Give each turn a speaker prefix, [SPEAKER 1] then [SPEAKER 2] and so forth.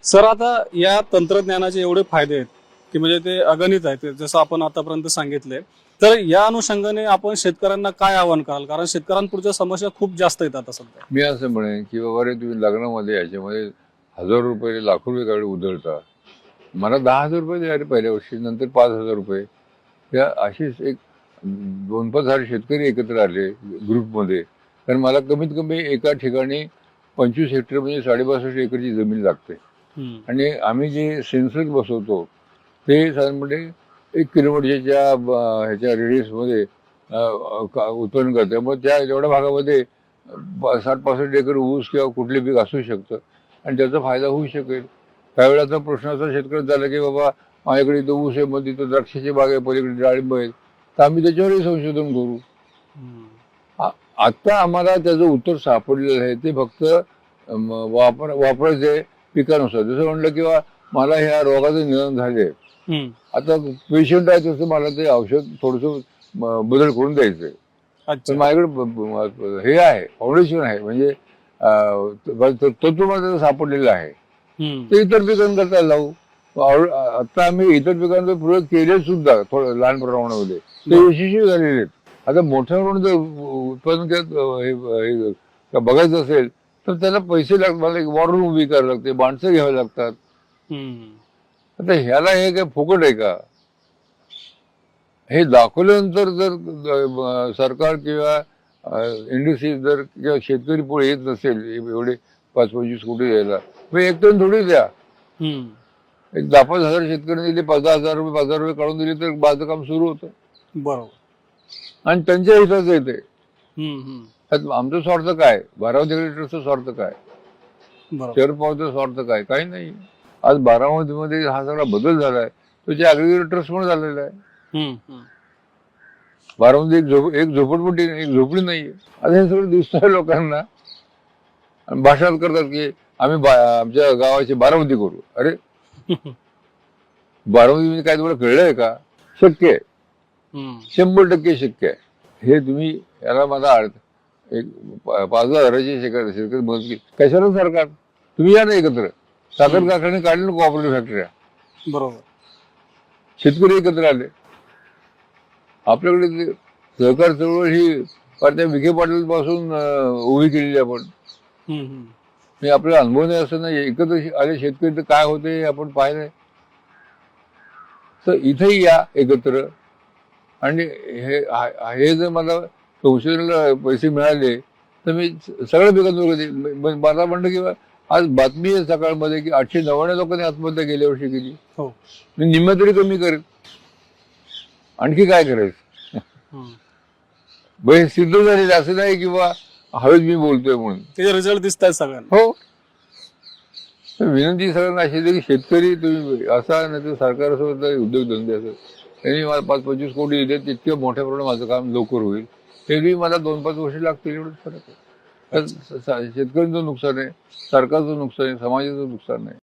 [SPEAKER 1] Sir आता या तंत्रज्ञानाचे एवढे फायदे आहेत की म्हणजे ते अगणित आहेत जसं आपण आतापर्यंत सांगितले. तर या अनुषंगाने आपण शेतकऱ्यांना काय आवाहन कराल, कारण शेतकऱ्यांपुढच्या समस्या खूप जास्त आहेत आता सध्या.
[SPEAKER 2] मी असं म्हणेन की बाबा रे, तुम्ही लग्नामध्ये याच्यामध्ये ₹1000 लाखो रुपये गाडी उधळता, मला 10,000 द्या रे पहिल्या वर्षी, नंतर 5,000 या अशीच एक 2-5 हजार शेतकरी एकत्र आले ग्रुपमध्ये. कारण मला कमीत कमी एका ठिकाणी 25 हेक्टर म्हणजे 62.5 एकरची जमीन लागते. आणि आम्ही जे सेन्सर बसवतो ते साधारणपणे 1 किलोमीटरच्या ह्याच्या रेडियसमध्ये उत्पन्न करते. त्यामुळे त्या एवढ्या भागामध्ये 60-65 एकर ऊस किंवा कुठले पीक असू शकतं आणि त्याचा फायदा होऊ शकेल. त्यावेळेचा प्रश्न असा शेतकऱ्याचा झाला की बाबा माझ्याकडे इथं ऊस आहे, मग तिथं द्राक्षाची बाग आहे, पलीकडे डाळिंब आहेत, तर आम्ही त्याच्यावरही संशोधन करू. आता आम्हाला त्याचं उत्तर सापडलेलं आहे. ते फक्त वापरायचे पिकानुसार. जसं म्हणलं किंवा मला ह्या रोगाचं निदान झाले, आता पेशंट आहे तसं मला ते औषध थोडंसं बदल करून द्यायचंय. पण माझ्याकडे हे आहे, फाउंडेशन आहे, म्हणजे तत्व मला सापडलेलं आहे. ते इतर पिकांकरता लावू. आता आम्ही इतर पिकांचा प्रयोग केले सुद्धा थोडं लहान प्रमाणामध्ये, ते यशस्वी झालेले आहेत. आता मोठ्या प्रमाणात जर उत्पादन बघायचं असेल तर त्याला पैसे लागतात, मला वॉर रूम उभी करावी लागते, माणसं घ्यावी लागतात. आता ह्याला हे काय फुकट आहे का? हे दाखवल्यानंतर जर सरकार किंवा इंडस्ट्री जर किंवा शेतकरी पुढे येत नसेल एवढे 5-25 कोटी द्यायला, मग एक टन थोडी द्या. एक 10-5 हजार शेतकऱ्यांनी दिले, 10,000 रुपये 5,000 रुपये काढून दिले तर माझं काम सुरू होतं.
[SPEAKER 1] बरोबर. आणि
[SPEAKER 2] त्यांच्या हिताचं येते. आमचा स्वार्थ काय? बारामती ट्रस्टचा स्वार्थ काय? शरद पवारचा स्वार्थ काय? काही नाही. आज बारामतीमध्ये हा सगळा बदल झालाय, तो जे ऍग्रीकल्चर ट्रस्ट म्हणून झालेला आहे. बारामती एक झोपडपट्टी, एक झोपडी नाहीये. आता हे सगळं दिसतंय लोकांना. भाषण करतात की आम्ही आमच्या गावाची बारामती करू. अरे बारामती म्हणजे काय तुम्हाला कळलंय का? शक्य आहे, 100% शक्य आहे. हे तुम्ही याला माझा अर्थ एक 5,000 शेतकरी मदत केली कशाला सरकार? तुम्ही या ना एकत्र. साखर कारखाने काढले ना, कोऑपरेटिव्ह फॅक्टऱ्या.
[SPEAKER 1] बरोबर. शेतकरी
[SPEAKER 2] एकत्र आले. आपल्याकडे सहकार चळवळ ही त्या विखे पाटील पासून उभी केलेली आपण. मी आपल्याला अनुभव नाही असं नाही. एकत्र आले शेतकरी तर काय होते आपण पाहिलंय. तर इथेही या एकत्र. आणि हे जर मला संशोधनाला पैसे मिळाले तर मी सगळ्या पिकांवर. मला म्हणलं की आज बातमी आहे सकाळमध्ये की 899 लोकांनी आत्महत्या गेल्या वर्षी केली. मी निम्म्या तरी कमी करेन. आणखी काय करायचं? हे सिद्ध झालेलं असं नाही किंवा हवेत मी बोलतोय म्हणून.
[SPEAKER 1] त्याचे रिझल्ट दिसत आहेत सगळ्यांना.
[SPEAKER 2] हो. विनंती सगळ्यांना अशी की शेतकरी तुम्ही असा नाही तर सरकारसोबत उद्योगधंदे असत, त्यांनी मला 5-25 कोटी दिले, तितकं मोठ्या प्रमाणात माझं काम लवकर होईल. तरी मला 2-5 वर्ष लागतील, एवढंच फरक आहे. शेतकऱ्यांचं नुकसान आहे, सरकारचं नुकसान आहे, समाजाचं नुकसान आहे.